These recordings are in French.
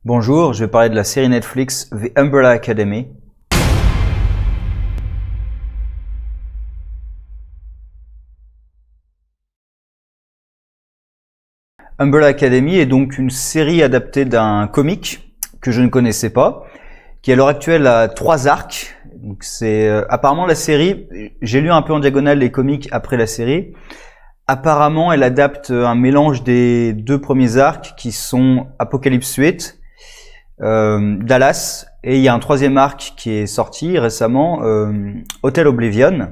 Bonjour, je vais parler de la série Netflix The Umbrella Academy. Umbrella Academy est donc une série adaptée d'un comic que je ne connaissais pas, qui à l'heure actuelle a 3 arcs. Donc c'est apparemment la série, j'ai lu un peu en diagonale les comics après la série. Apparemment, elle adapte un mélange des 2 premiers arcs qui sont Apocalypse Suite, Dallas, et il y a un 3e arc qui est sorti récemment, Hotel Oblivion.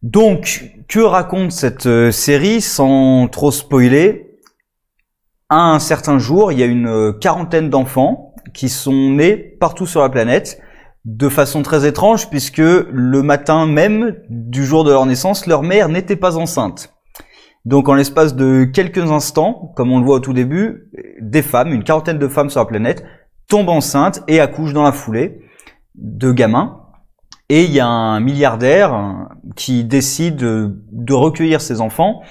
Donc, que raconte cette série sans trop spoiler? Un certain jour, il y a une quarantaine d'enfants qui sont nés partout sur la planète de façon très étrange puisque le matin même du jour de leur naissance, leur mère n'était pas enceinte. Donc en l'espace de quelques instants, comme on le voit au tout début, des femmes, une quarantaine de femmes sur la planète, tombent enceintes et accouchent dans la foulée de gamins. Et il y a un milliardaire qui décide de recueillir ses enfants.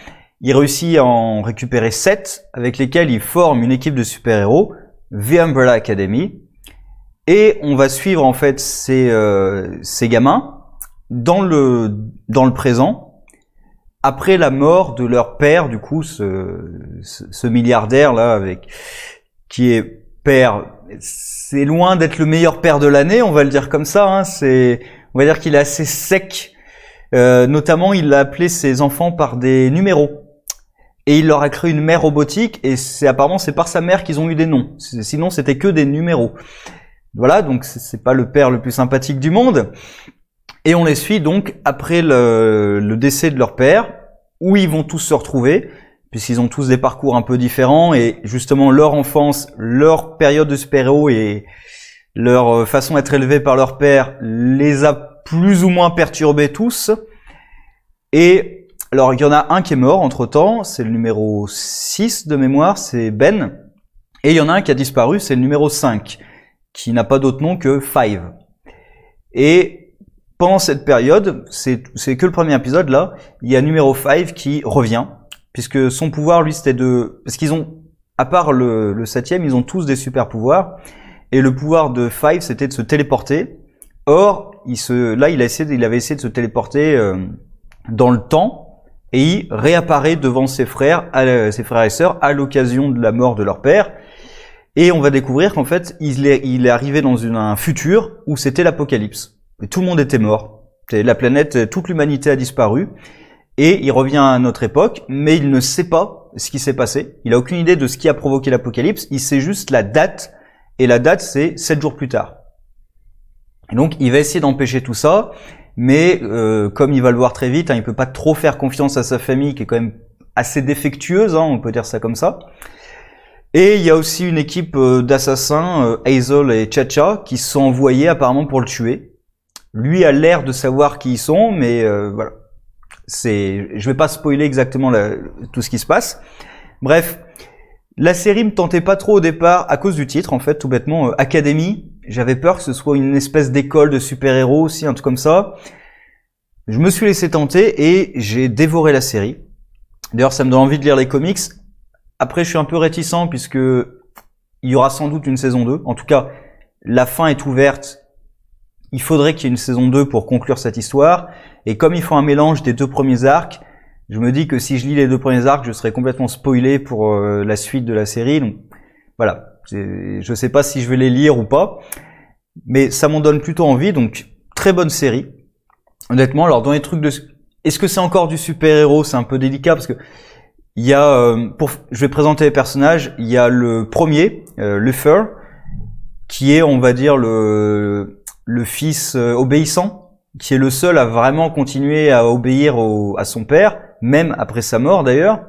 Il réussit à en récupérer 7 avec lesquels il forme une équipe de super-héros, The Umbrella Academy. Et on va suivre en fait ces gamins dans le présent, après la mort de leur père, du coup, ce milliardaire là, qui est père, c'est loin d'être le meilleur père de l'année, on va le dire comme ça. On va dire qu'il est assez sec. Notamment, il a appelé ses enfants par des numéros. Et il leur a créé une mère robotique, et apparemment c'est par sa mère qu'ils ont eu des noms. Sinon, c'était que des numéros. Voilà, donc c'est pas le père le plus sympathique du monde. Et on les suit donc après le décès de leur père, où ils vont tous se retrouver, puisqu'ils ont tous des parcours un peu différents, et justement leur enfance, leur période de super-héros et leur façon d'être élevés par leur père les a plus ou moins perturbés tous. Et alors il y en a un qui est mort entre-temps, c'est le numéro 6 de mémoire, c'est Ben. Et il y en a un qui a disparu, c'est le numéro 5, qui n'a pas d'autre nom que Five. Et pendant cette période, c'est que le premier épisode là, il y a numéro 5 qui revient, puisque son pouvoir lui c'était parce qu'ils ont, à part le 7e, ils ont tous des super pouvoirs, et le pouvoir de 5 c'était de se téléporter. Or, il avait essayé de se téléporter dans le temps, et il réapparaît devant ses frères et sœurs à l'occasion de la mort de leur père. Et on va découvrir qu'en fait, il est arrivé dans un futur où c'était l'apocalypse. Et tout le monde était mort. La planète, toute l'humanité a disparu. Et il revient à notre époque, mais il ne sait pas ce qui s'est passé. Il a aucune idée de ce qui a provoqué l'apocalypse. Il sait juste la date. Et la date, c'est 7 jours plus tard. Et donc, il va essayer d'empêcher tout ça. Mais comme il va le voir très vite, il peut pas trop faire confiance à sa famille, qui est quand même assez défectueuse, on peut dire ça comme ça. Et il y a aussi une équipe d'assassins, Hazel et Chacha, qui sont envoyés apparemment pour le tuer. Lui a l'air de savoir qui ils sont, mais voilà. Je vais pas spoiler exactement tout ce qui se passe. Bref, la série me tentait pas trop au départ à cause du titre, en fait, tout bêtement, Academy. J'avais peur que ce soit une espèce d'école de super-héros aussi, un truc comme ça. Je me suis laissé tenter et j'ai dévoré la série. D'ailleurs, ça me donne envie de lire les comics. Après, je suis un peu réticent puisque il y aura sans doute une saison 2. En tout cas, la fin est ouverte. Il faudrait qu'il y ait une saison 2 pour conclure cette histoire. Et comme ils font un mélange des 2 premiers arcs, je me dis que si je lis les 2 premiers arcs, je serai complètement spoilé pour la suite de la série. Donc voilà, je sais pas si je vais les lire ou pas, mais ça m'en donne plutôt envie. Donc très bonne série. Honnêtement, alors dans les trucs est-ce que c'est encore du super-héros? C'est un peu délicat parce que il y a, je vais présenter les personnages. Il y a le premier, Luthor, qui est, on va dire, le fils obéissant, qui est le seul à vraiment continuer à obéir à son père, même après sa mort d'ailleurs,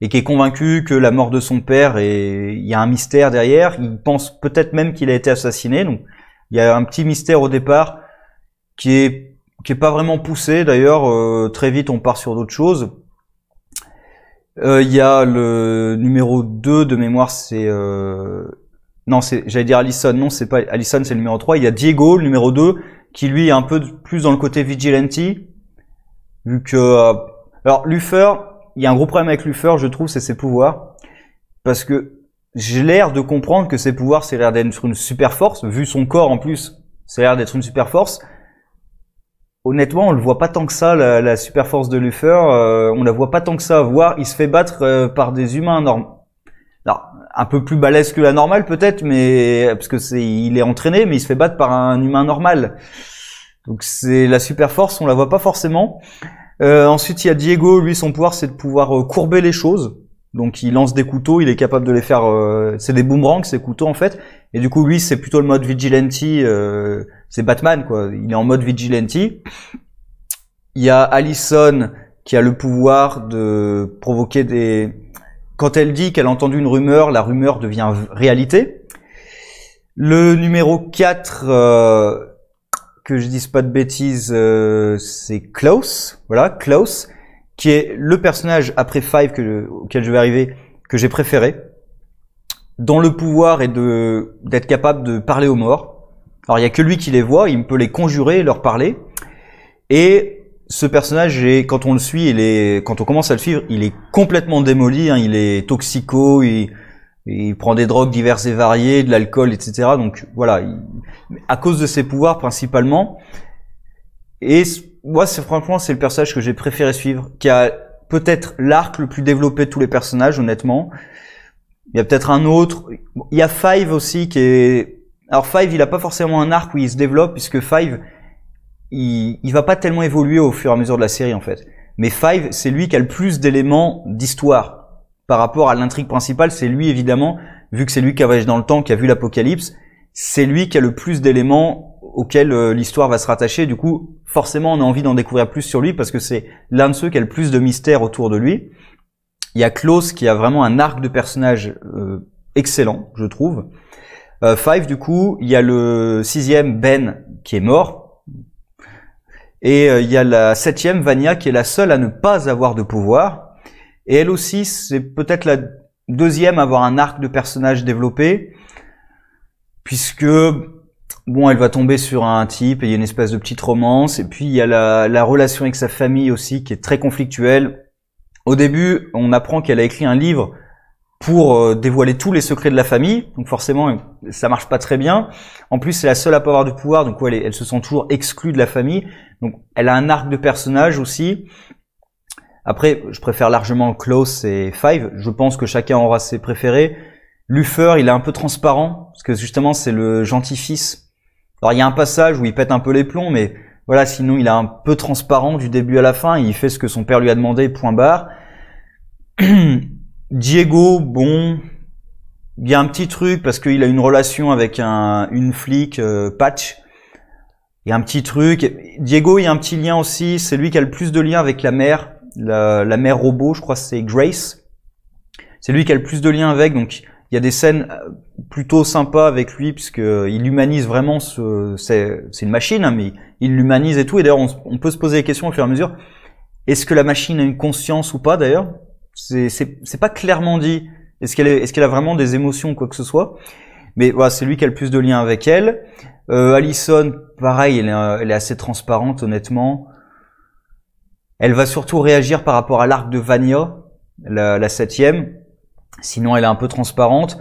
et qui est convaincu que la mort de son père il y a un mystère derrière. Il pense peut-être même qu'il a été assassiné. Donc il y a un petit mystère au départ qui est pas vraiment poussé d'ailleurs. Très vite on part sur d'autres choses. Il y a le numéro 2 de mémoire, non, j'allais dire Allison, non, c'est pas Allison, c'est le numéro 3. Il y a Diego, le numéro 2, qui lui est un peu plus dans le côté vigilante, vu que alors Luthor, il y a un gros problème avec Luthor, je trouve, c'est ses pouvoirs, parce que j'ai l'air de comprendre que ses pouvoirs, c'est l'air d'être une super force. Vu son corps en plus, c'est l'air d'être une super force. Honnêtement, on le voit pas tant que ça, la super force de Luthor. On la voit pas tant que ça. Voire, il se fait battre par des humains normaux. Alors, un peu plus balèze que la normale peut-être, mais parce que il est entraîné, mais il se fait battre par un humain normal. Donc c'est la super force, on la voit pas forcément. Ensuite, il y a Diego, lui, son pouvoir, c'est de pouvoir courber les choses. Donc il lance des couteaux, il est capable de les faire. C'est des boomerangs, ces couteaux en fait. Et du coup, lui, c'est plutôt le mode vigilante. C'est Batman, quoi. Il est en mode vigilante. Il y a Allison qui a le pouvoir de provoquer des. Quand elle dit qu'elle a entendu une rumeur, la rumeur devient réalité. Le numéro 4, que je dise pas de bêtises, c'est Klaus. Voilà, Klaus, qui est le personnage après Five auquel je vais arriver, que j'ai préféré, dont le pouvoir est d'être capable de parler aux morts. Alors il y a que lui qui les voit, il peut les conjurer, leur parler. Et ce personnage, quand on le suit, quand on commence à le suivre, il est complètement démoli. Hein, il est toxico, il prend des drogues diverses et variées, de l'alcool, etc. Donc voilà, à cause de ses pouvoirs principalement. Et moi, franchement, c'est le personnage que j'ai préféré suivre, qui a peut-être l'arc le plus développé de tous les personnages, honnêtement. Il y a peut-être un autre. Il y a Five aussi qui est. Alors Five, il a pas forcément un arc où il se développe, puisque Five, il va pas tellement évoluer au fur et à mesure de la série en fait. Mais Five, c'est lui qui a le plus d'éléments d'histoire par rapport à l'intrigue principale. C'est lui évidemment, vu que c'est lui qui a voyagé dans le temps, qui a vu l'apocalypse, c'est lui qui a le plus d'éléments auxquels l'histoire va se rattacher. Du coup, forcément, on a envie d'en découvrir plus sur lui parce que c'est l'un de ceux qui a le plus de mystère autour de lui. Il y a Klaus qui a vraiment un arc de personnage excellent, je trouve. Five, du coup, il y a le 6e Ben qui est mort. Et il y a la 7e, Vanya, qui est la seule à ne pas avoir de pouvoir. Et elle aussi, c'est peut-être la 2e à avoir un arc de personnage développé. Puisque, bon, elle va tomber sur un type et il y a une espèce de petite romance. Et puis, il y a la relation avec sa famille aussi qui est très conflictuelle. Au début, on apprend qu'elle a écrit un livre pour dévoiler tous les secrets de la famille. Donc forcément, ça marche pas très bien. En plus, c'est la seule à pas avoir de pouvoir, donc elle se sent toujours exclue de la famille. Donc elle a un arc de personnage aussi. Après, je préfère largement Klaus et Five. Je pense que chacun aura ses préférés. Luthor, il est un peu transparent, parce que justement, c'est le gentil fils. Alors il y a un passage où il pète un peu les plombs, mais voilà, sinon il est un peu transparent du début à la fin. Il fait ce que son père lui a demandé, point barre. Diego, bon, il y a un petit truc parce qu'il a une relation avec une flic, Patch. Il y a un petit truc. Diego, il y a un petit lien aussi. C'est lui qui a le plus de liens avec la mère, la mère robot, je crois que c'est Grace. C'est lui qui a le plus de liens avec. Donc, il y a des scènes plutôt sympas avec lui puisque il humanise vraiment. C'est une machine, hein, mais il l'humanise et tout. Et d'ailleurs, on peut se poser des questions au fur et à mesure. Est-ce que la machine a une conscience ou pas d'ailleurs? C'est pas clairement dit. Est-ce qu'elle a vraiment des émotions ou quoi que ce soit? Mais voilà, c'est lui qui a le plus de liens avec elle. Allison, pareil, elle est assez transparente, honnêtement. Elle va surtout réagir par rapport à l'arc de Vanya, la 7e. Sinon, elle est un peu transparente.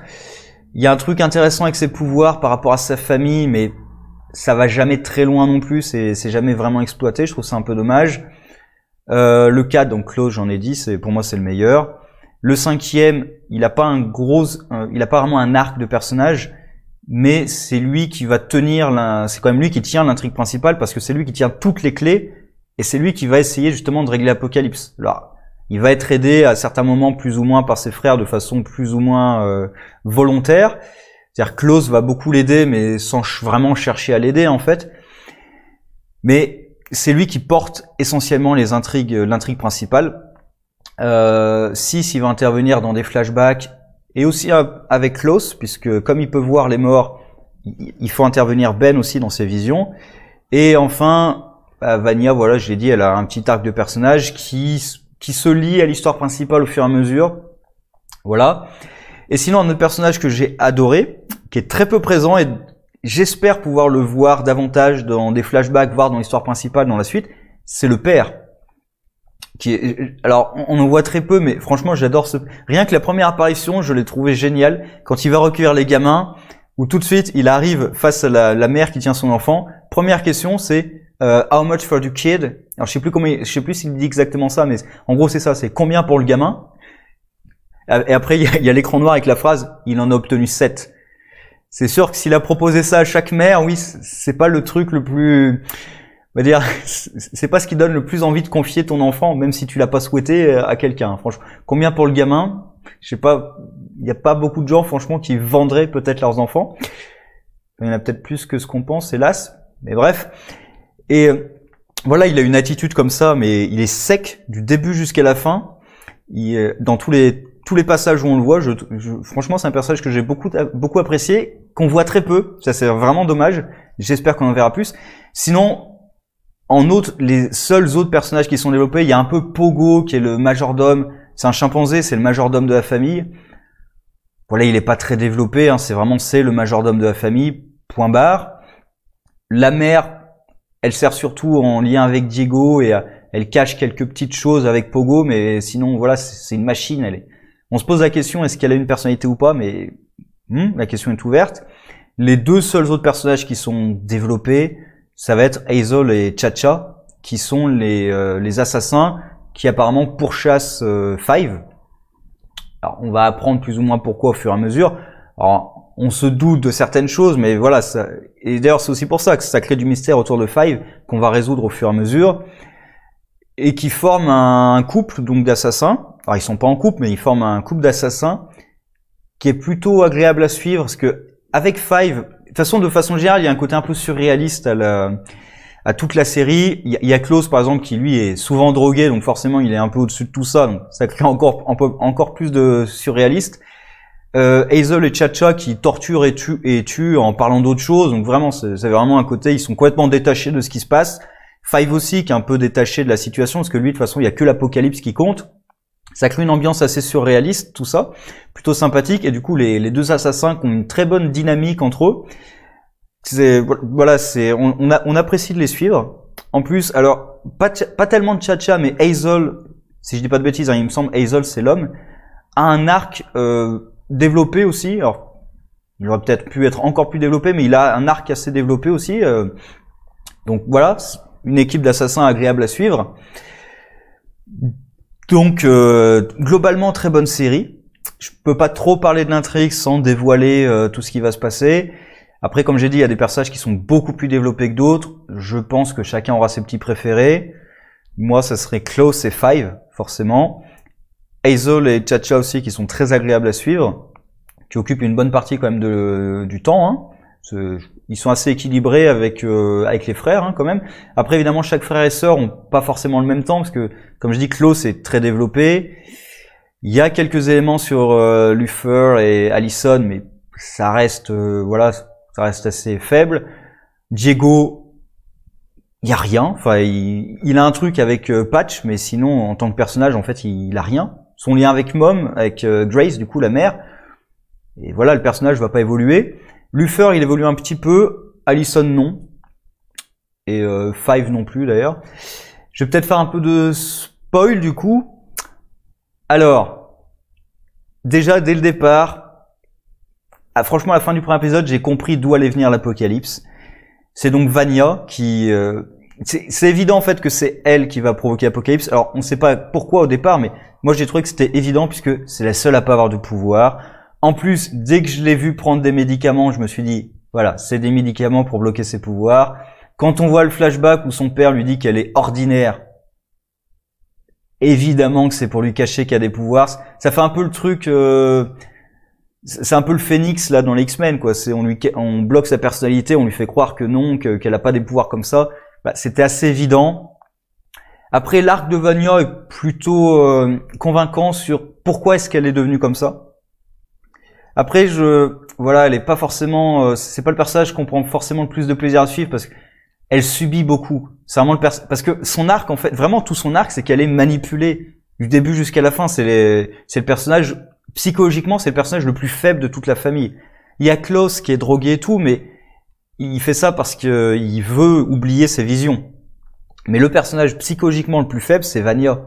Il y a un truc intéressant avec ses pouvoirs par rapport à sa famille, mais ça va jamais très loin non plus. C'est jamais vraiment exploité. Je trouve ça un peu dommage. Le 4, donc Klaus, j'en ai dit, pour moi c'est le meilleur. Le 5e, il a pas vraiment un arc de personnage, mais c'est lui qui va tenir c'est quand même lui qui tient l'intrigue principale parce que c'est lui qui tient toutes les clés et c'est lui qui va essayer justement de régler l'Apocalypse. Alors, il va être aidé à certains moments plus ou moins par ses frères de façon plus ou moins volontaire. C'est-à-dire Klaus va beaucoup l'aider mais sans vraiment chercher à l'aider en fait. Mais c'est lui qui porte essentiellement l'intrigue principale. 6, il va intervenir dans des flashbacks et aussi avec Klaus, puisque comme il peut voir les morts, il faut intervenir Ben aussi dans ses visions. Et enfin, Vanya, voilà, je l'ai dit, elle a un petit arc de personnage qui se lie à l'histoire principale au fur et à mesure. Voilà. Et sinon, un autre personnage que j'ai adoré, qui est très peu présent et j'espère pouvoir le voir davantage dans des flashbacks, voire dans l'histoire principale dans la suite, c'est le père. alors on en voit très peu, mais franchement j'adore rien que la première apparition, je l'ai trouvé génial quand il va recueillir les gamins, où tout de suite il arrive face à la mère qui tient son enfant. Première question, c'est how much for the kid? Alors je sais plus s'il dit exactement ça, mais en gros c'est ça, c'est combien pour le gamin? Et après il y a l'écran noir avec la phrase il en a obtenu 7. C'est sûr que s'il a proposé ça à chaque mère, oui, c'est pas le truc le plus, on va dire, c'est pas ce qui donne le plus envie de confier ton enfant, même si tu l'as pas souhaité, à quelqu'un. Franchement, combien pour le gamin? Je sais pas, il y a pas beaucoup de gens, franchement, qui vendraient peut-être leurs enfants. Il y en a peut-être plus que ce qu'on pense, hélas. Mais bref. Et voilà, il a une attitude comme ça, mais il est sec du début jusqu'à la fin. Dans tous les passages où on le voit, franchement, c'est un personnage que j'ai beaucoup apprécié, qu'on voit très peu. Ça, c'est vraiment dommage. J'espère qu'on en verra plus. Sinon, les seuls autres personnages qui sont développés, il y a un peu Pogo, qui est le majordome. C'est un chimpanzé, c'est le majordome de la famille. Voilà, il est pas très développé, hein, c'est le majordome de la famille, point barre. La mère, elle sert surtout en lien avec Diego et elle cache quelques petites choses avec Pogo, mais sinon, voilà, c'est une machine. On se pose la question, est-ce qu'elle a une personnalité ou pas, mais la question est ouverte. Les deux seuls autres personnages qui sont développés, ça va être Hazel et Chacha, qui sont les assassins qui apparemment pourchassent Five. Alors, on va apprendre plus ou moins pourquoi au fur et à mesure. Alors, on se doute de certaines choses, mais voilà. Et d'ailleurs, c'est aussi pour ça que ça crée du mystère autour de Five, qu'on va résoudre au fur et à mesure, et qui forment un couple donc d'assassins. Alors, ils sont pas en couple, mais ils forment un couple d'assassins qui est plutôt agréable à suivre, parce que avec Five, de façon générale, il y a un côté un peu surréaliste à toute la série. Il y a Klaus, par exemple, qui lui est souvent drogué, donc forcément il est un peu au-dessus de tout ça, donc ça crée encore plus de surréaliste. Hazel et Chacha qui torturent et tuent en parlant d'autre chose, donc vraiment c'est vraiment un côté, ils sont complètement détachés de ce qui se passe. Five aussi qui est un peu détaché de la situation, parce que lui de toute façon il y a que l'apocalypse qui compte. Ça crée une ambiance assez surréaliste, tout ça, plutôt sympathique, et du coup les deux assassins qui ont une très bonne dynamique entre eux. On apprécie de les suivre. En plus, alors pas tellement de Chacha, mais Hazel, si je dis pas de bêtises, hein, il me semble Hazel c'est l'homme, a un arc développé aussi. Alors il aurait peut-être pu être encore plus développé, mais il a un arc assez développé aussi. Donc voilà, une équipe d'assassins agréable à suivre. Donc globalement très bonne série. Je peux pas trop parler de l'intrigue sans dévoiler tout ce qui va se passer. Après, comme j'ai dit, il y a des personnages qui sont beaucoup plus développés que d'autres. Je pense que chacun aura ses petits préférés. Moi, ça serait Klaus et Five, forcément. Hazel et Chacha aussi, qui sont très agréables à suivre, qui occupent une bonne partie quand même du temps. Hein. Ils sont assez équilibrés avec les frères, hein, quand même. Après, évidemment, chaque frère et sœur ont pas forcément le même temps, parce que, comme je dis, Klaus est très développé. Il y a quelques éléments sur Luther et Allison, mais ça reste, ça reste assez faible. Diego, il y a rien. Enfin, il a un truc avec Patch, mais sinon, en tant que personnage, en fait, il a rien. Son lien avec Mom, avec Grace, du coup, la mère. Et voilà, le personnage va pas évoluer. Luther, il évolue un petit peu. Allison, non. Et Five non plus, d'ailleurs. Je vais peut-être faire un peu de spoil, du coup. Alors, déjà, dès le départ, franchement, à la fin du premier épisode, j'ai compris d'où allait venir l'apocalypse. C'est donc Vanya qui... c'est évident en fait que c'est elle qui va provoquer l'apocalypse. Alors, on ne sait pas pourquoi au départ, mais moi j'ai trouvé que c'était évident puisque c'est la seule à pas avoir de pouvoir. En plus, dès que je l'ai vu prendre des médicaments, je me suis dit, voilà, c'est des médicaments pour bloquer ses pouvoirs. Quand on voit le flashback où son père lui dit qu'elle est ordinaire, évidemment que c'est pour lui cacher qu'il y a des pouvoirs. Ça fait un peu le truc... c'est un peu le Phénix là dans les X-Men, quoi. On bloque sa personnalité, on lui fait croire que non, qu'elle a pas des pouvoirs comme ça. Bah, c'était assez évident. Après, l'arc de Vanya est plutôt convaincant sur pourquoi est-ce qu'elle est devenue comme ça. Après, elle est pas forcément, c'est pas le personnage qu'on prend forcément le plus de plaisir à suivre parce qu'elle subit beaucoup. C'est vraiment parce que son arc, en fait, vraiment tout son arc, c'est qu'elle est manipulée du début jusqu'à la fin. C'est le personnage. Psychologiquement, c'est le personnage le plus faible de toute la famille. Il y a Klaus qui est drogué et tout, mais il fait ça parce qu'il veut oublier ses visions. Mais le personnage psychologiquement le plus faible, c'est Vanya.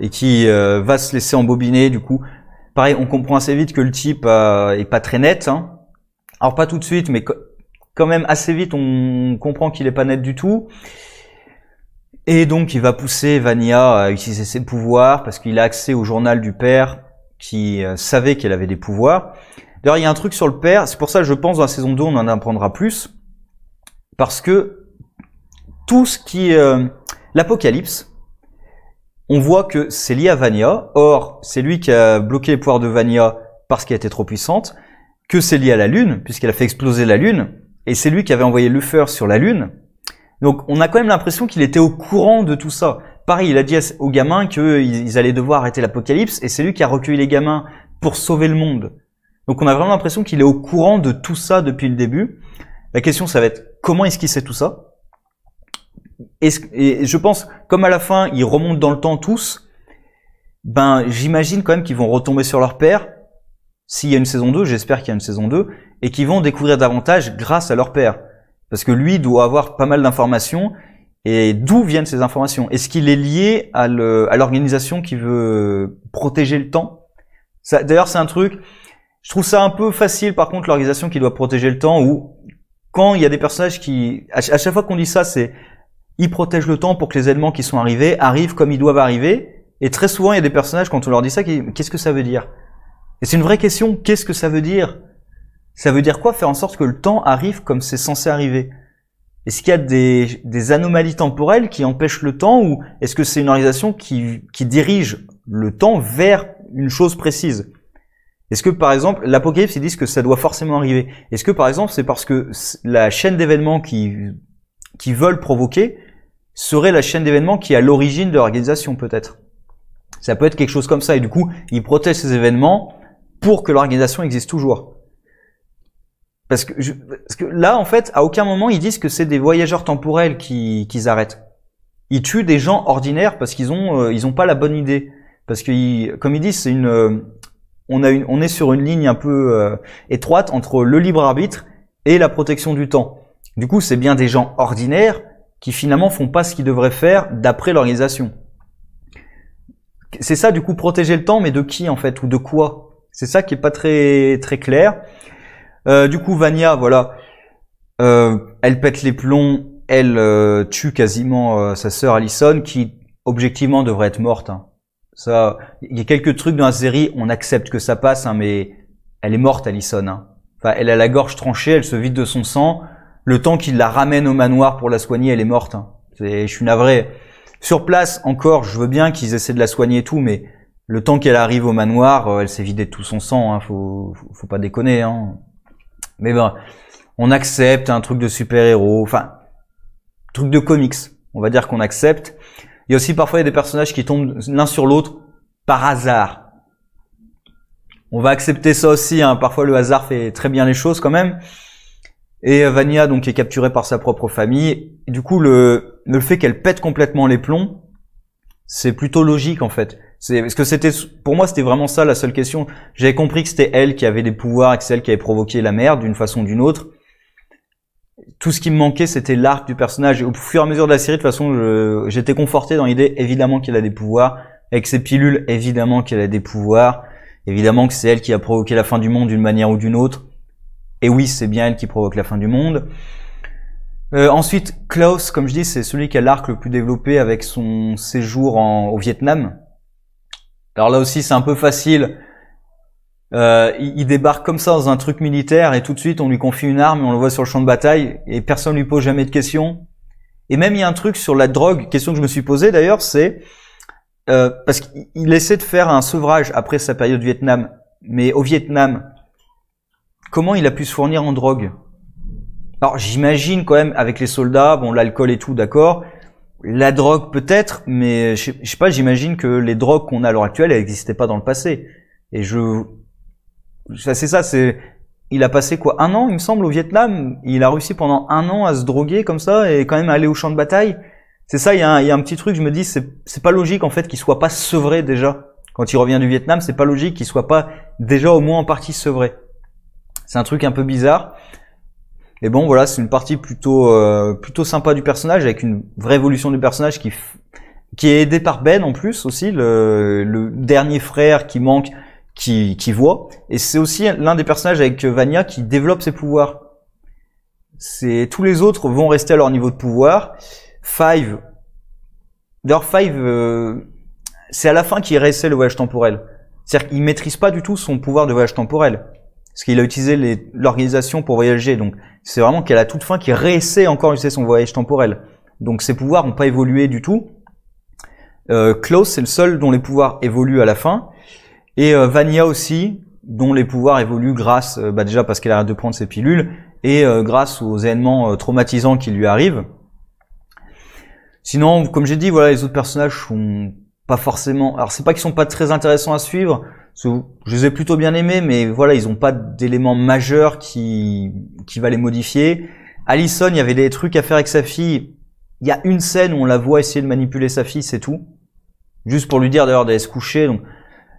et qui va se laisser embobiner. Du coup, pareil, on comprend assez vite que le type est pas très net. Hein. Alors pas tout de suite, mais quand même assez vite, on comprend qu'il est pas net du tout. Et donc, il va pousser Vanya à utiliser ses pouvoirs parce qu'il a accès au journal du père qui savait qu'elle avait des pouvoirs. D'ailleurs, il y a un truc sur le père. C'est pour ça que je pense dans la saison 2, on en apprendra plus. Parce que tout ce qui l'Apocalypse, on voit que c'est lié à Vanya. Or, c'est lui qui a bloqué les pouvoirs de Vanya parce qu'elle était trop puissante. Que c'est lié à la Lune, puisqu'elle a fait exploser la Lune. Et c'est lui qui avait envoyé Lucifer sur la Lune. Donc, on a quand même l'impression qu'il était au courant de tout ça. Pareil, il a dit aux gamins qu'ils allaient devoir arrêter l'apocalypse, et c'est lui qui a recueilli les gamins pour sauver le monde. Donc, on a vraiment l'impression qu'il est au courant de tout ça depuis le début. La question, ça va être, comment est-ce qu'il sait tout ça? Et je pense, comme à la fin, ils remontent dans le temps tous, ben, j'imagine quand même qu'ils vont retomber sur leur père. S'il y a une saison 2, j'espère qu'il y a une saison 2, et qu'ils vont découvrir davantage grâce à leur père. Parce que lui doit avoir pas mal d'informations. Et d'où viennent ces informations? Est-ce qu'il est lié à l'organisation qui veut protéger le temps? D'ailleurs, c'est un truc, je trouve ça un peu facile, par contre, l'organisation qui doit protéger le temps, où quand il y a des personnages qui... À chaque fois qu'on dit ça, c'est ils protègent le temps pour que les éléments qui sont arrivés arrivent comme ils doivent arriver. Et très souvent, il y a des personnages, quand on leur dit ça, qu'est-ce que ça veut dire? Et c'est une vraie question, qu'est-ce que ça veut dire? Ça veut dire quoi? Faire en sorte que le temps arrive comme c'est censé arriver. Est-ce qu'il y a des anomalies temporelles qui empêchent le temps, ou est-ce que c'est une organisation qui dirige le temps vers une chose précise? Est-ce que, par exemple, l'Apocalypse, ils disent que ça doit forcément arriver? Est-ce que, par exemple, c'est parce que la chaîne d'événements qui veulent provoquer serait la chaîne d'événements qui est à l'origine de l'organisation, peut-être? Ça peut être quelque chose comme ça, et du coup, ils protègent ces événements pour que l'organisation existe toujours. Parce que là, en fait, à aucun moment, ils disent que c'est des voyageurs temporels qu'ils arrêtent. Ils tuent des gens ordinaires parce qu'ils ont pas la bonne idée. Parce que, comme ils disent, on est sur une ligne un peu étroite entre le libre arbitre et la protection du temps. Du coup, c'est bien des gens ordinaires qui finalement font pas ce qu'ils devraient faire d'après l'organisation. C'est ça, du coup, protéger le temps, mais de qui, en fait, ou de quoi? C'est ça qui est pas très, très clair. Du coup, Vanya, voilà, elle pète les plombs, elle tue quasiment sa sœur Allison, qui objectivement devrait être morte. Hein. Ça, il y a quelques trucs dans la série, on accepte que ça passe, hein, mais elle est morte, Allison. Hein. Enfin, elle a la gorge tranchée, elle se vide de son sang. Le temps qu'il la ramène au manoir pour la soigner, elle est morte. Hein. Je suis navré. Sur place, encore, je veux bien qu'ils essaient de la soigner et tout, mais le temps qu'elle arrive au manoir, elle s'est vidée de tout son sang. Hein. Faut pas déconner. Hein. Mais ben, on accepte un truc de super-héros, enfin, truc de comics. On va dire qu'on accepte. Il y a aussi parfois des personnages qui tombent l'un sur l'autre par hasard. On va accepter ça aussi. Hein. Parfois, le hasard fait très bien les choses quand même. Et Vanya donc est capturée par sa propre famille. Et du coup, le fait qu'elle pète complètement les plombs, c'est plutôt logique en fait. Parce que pour moi, c'était vraiment ça la seule question. J'avais compris que c'était elle qui avait des pouvoirs et que c'est elle qui avait provoqué la merde d'une façon ou d'une autre. Tout ce qui me manquait, c'était l'arc du personnage. Et au fur et à mesure de la série, de toute façon, j'étais conforté dans l'idée, évidemment qu'elle a des pouvoirs. Avec ses pilules, évidemment qu'elle a des pouvoirs. Évidemment que c'est elle qui a provoqué la fin du monde d'une manière ou d'une autre. Et oui, c'est bien elle qui provoque la fin du monde. Ensuite, Klaus, comme je dis, c'est celui qui a l'arc le plus développé avec son séjour au Vietnam. Alors là aussi, c'est un peu facile. Il débarque comme ça dans un truc militaire et tout de suite, on lui confie une arme et on le voit sur le champ de bataille et personne lui pose jamais de questions. Et même, il y a un truc sur la drogue, question que je me suis posée d'ailleurs, c'est parce qu'il essaie de faire un sevrage après sa période Vietnam. Mais au Vietnam, comment il a pu se fournir en drogue? Alors, j'imagine quand même, avec les soldats, bon, l'alcool et tout, d'accord. La drogue peut-être, mais je sais pas, j'imagine que les drogues qu'on a à l'heure actuelle, elles n'existaient pas dans le passé. Et c'est ça, il a passé quoi, 1 an, il me semble, au Vietnam. Il a réussi pendant 1 an à se droguer comme ça et quand même à aller au champ de bataille. C'est ça, il y a un petit truc, je me dis, c'est pas logique en fait qu'il soit pas sevré déjà. Quand il revient du Vietnam, c'est pas logique qu'il soit pas déjà au moins en partie sevré. C'est un truc un peu bizarre. Et bon, voilà, c'est une partie plutôt sympa du personnage, avec une vraie évolution du personnage qui qui est aidé par Ben en plus aussi, le dernier frère qui manque, qui voit. Et c'est aussi l'un des personnages avec Vanya qui développe ses pouvoirs. Tous les autres vont rester à leur niveau de pouvoir. D'ailleurs, c'est à la fin qu'il réessaie le voyage temporel. C'est-à-dire qu'il maîtrise pas du tout son pouvoir de voyage temporel. Parce qu'il a utilisé l'organisation pour voyager. Donc, c'est vraiment qu'à la toute fin qu'il réessaie encore d'utiliser son voyage temporel. Donc, ses pouvoirs n'ont pas évolué du tout. Klaus, c'est le seul dont les pouvoirs évoluent à la fin. Et Vanya aussi, dont les pouvoirs évoluent grâce, déjà parce qu'elle arrête de prendre ses pilules, et grâce aux événements traumatisants qui lui arrivent. Sinon, comme j'ai dit, voilà, les autres personnages sont pas forcément... Alors, c'est pas qu'ils sont pas très intéressants à suivre, je les ai plutôt bien aimés, mais voilà, ils ont pas d'éléments majeurs qui va les modifier. Allison, il y avait des trucs à faire avec sa fille. Il y a une scène où on la voit essayer de manipuler sa fille, c'est tout. Juste pour lui dire d'ailleurs d'aller se coucher. Donc,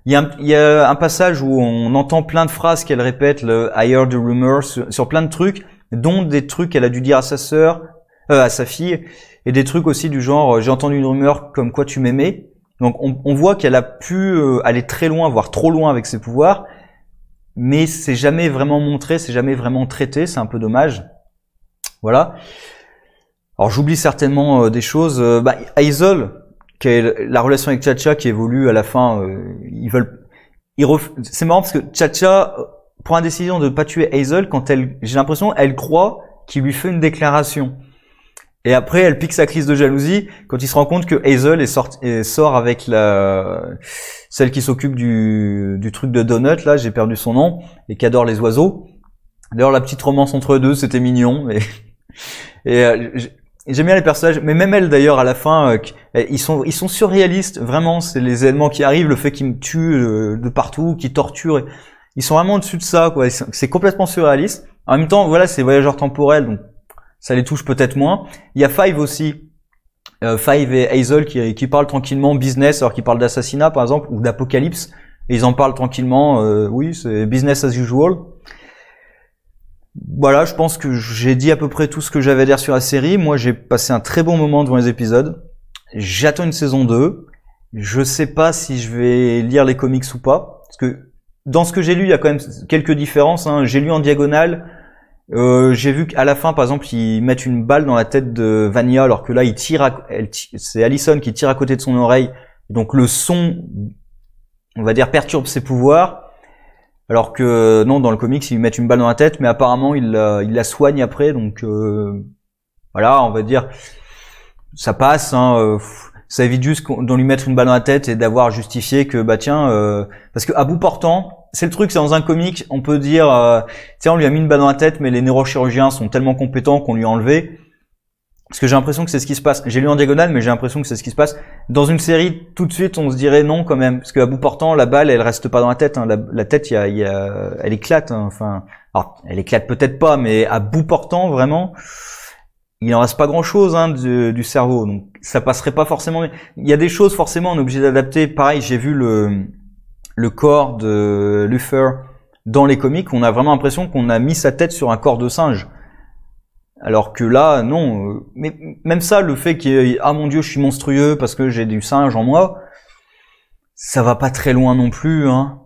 il y a un passage où on entend plein de phrases qu'elle répète, le I heard a rumor, sur plein de trucs, dont des trucs qu'elle a dû dire à sa sœur, à sa fille, et des trucs aussi du genre j'ai entendu une rumeur comme quoi tu m'aimais. Donc on voit qu'elle a pu aller très loin, voire trop loin avec ses pouvoirs, mais c'est jamais vraiment montré, c'est jamais vraiment traité, c'est un peu dommage. Voilà. Alors j'oublie certainement des choses. Hazel, qui est la relation avec Chacha qui évolue à la fin, c'est marrant parce que Chacha prend la décision de ne pas tuer Hazel quand j'ai l'impression, elle croit qu'il lui fait une déclaration. Et après, elle pique sa crise de jalousie quand il se rend compte que Hazel sort avec celle qui s'occupe du truc de Donut, là, j'ai perdu son nom, et qui adore les oiseaux. D'ailleurs, la petite romance entre eux deux, c'était mignon. J'aime bien les personnages, mais même elle d'ailleurs à la fin, ils sont surréalistes, vraiment. C'est les événements qui arrivent, le fait qu'ils me tuent de partout, qu'ils torturent. Ils sont vraiment au-dessus de ça, quoi. C'est complètement surréaliste. En même temps, voilà, c'est voyageurs temporels, donc ça les touche peut-être moins. Il y a Five aussi. Five et Hazel qui parlent tranquillement business, alors qu'ils parlent d'assassinat par exemple, ou d'apocalypse. Et ils en parlent tranquillement, oui, c'est business as usual. Voilà, je pense que j'ai dit à peu près tout ce que j'avais à dire sur la série. Moi, j'ai passé un très bon moment devant les épisodes. J'attends une saison 2. Je sais pas si je vais lire les comics ou pas. Parce que dans ce que j'ai lu, il y a quand même quelques différences, hein. J'ai lu en diagonale. J'ai vu qu'à la fin, par exemple, ils mettent une balle dans la tête de Vanya, alors que là, c'est Allison qui tire à côté de son oreille. Donc le son, on va dire, perturbe ses pouvoirs. Alors que non, dans le comics, ils lui mettent une balle dans la tête, mais apparemment, il la soigne après. Donc voilà, on va dire, ça passe. Hein, ça évite juste d'en lui mettre une balle dans la tête et d'avoir justifié que parce que à bout portant. C'est le truc, c'est dans un comic, on peut dire, tiens, on lui a mis une balle dans la tête, mais les neurochirurgiens sont tellement compétents qu'on lui a enlevé. Parce que j'ai l'impression que c'est ce qui se passe. J'ai lu en diagonale, mais j'ai l'impression que c'est ce qui se passe. Dans une série, tout de suite, on se dirait non quand même. Parce qu'à bout portant, la balle, elle reste pas dans la tête. Hein. La tête, elle éclate. Hein. Enfin, alors, elle éclate peut-être pas, mais à bout portant, vraiment, il en reste pas grand-chose hein, du cerveau. Donc, ça passerait pas forcément. Il y a des choses, forcément, on est obligé d'adapter. Pareil, j'ai vu le corps de Luthor dans les comics, on a vraiment l'impression qu'on a mis sa tête sur un corps de singe. Alors que là, non. Mais même ça, le fait qu'il y ait, ah mon Dieu, je suis monstrueux parce que j'ai du singe en moi, ça va pas très loin non plus. Hein.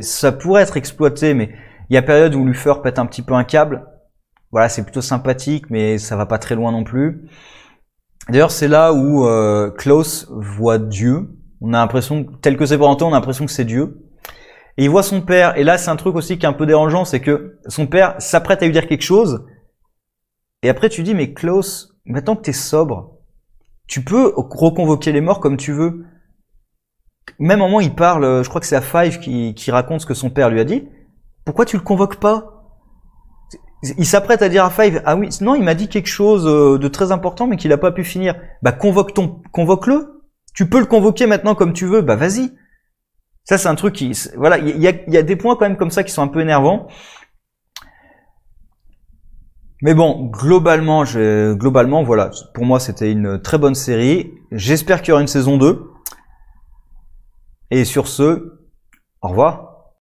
Ça pourrait être exploité, mais il y a période où Luthor pète un petit peu un câble. Voilà, c'est plutôt sympathique, mais ça va pas très loin non plus. D'ailleurs, c'est là où Klaus voit Dieu. On a l'impression, tel que c'est présenté, on a l'impression que c'est Dieu. Et il voit son père, et là c'est un truc aussi qui est un peu dérangeant, c'est que son père s'apprête à lui dire quelque chose, et après tu dis, mais Klaus, maintenant que t'es sobre, tu peux reconvoquer les morts comme tu veux. Même au moment il parle, je crois que c'est à Five qui raconte ce que son père lui a dit, pourquoi tu le convoques pas? Il s'apprête à dire à Five, ah oui, non, il m'a dit quelque chose de très important, mais qu'il a pas pu finir. Bah convoque-le. Tu peux le convoquer maintenant comme tu veux, bah vas-y. Ça c'est un truc qui, voilà, il y a des points quand même comme ça qui sont un peu énervants. Mais bon, globalement, voilà, pour moi c'était une très bonne série. J'espère qu'il y aura une saison 2. Et sur ce, au revoir.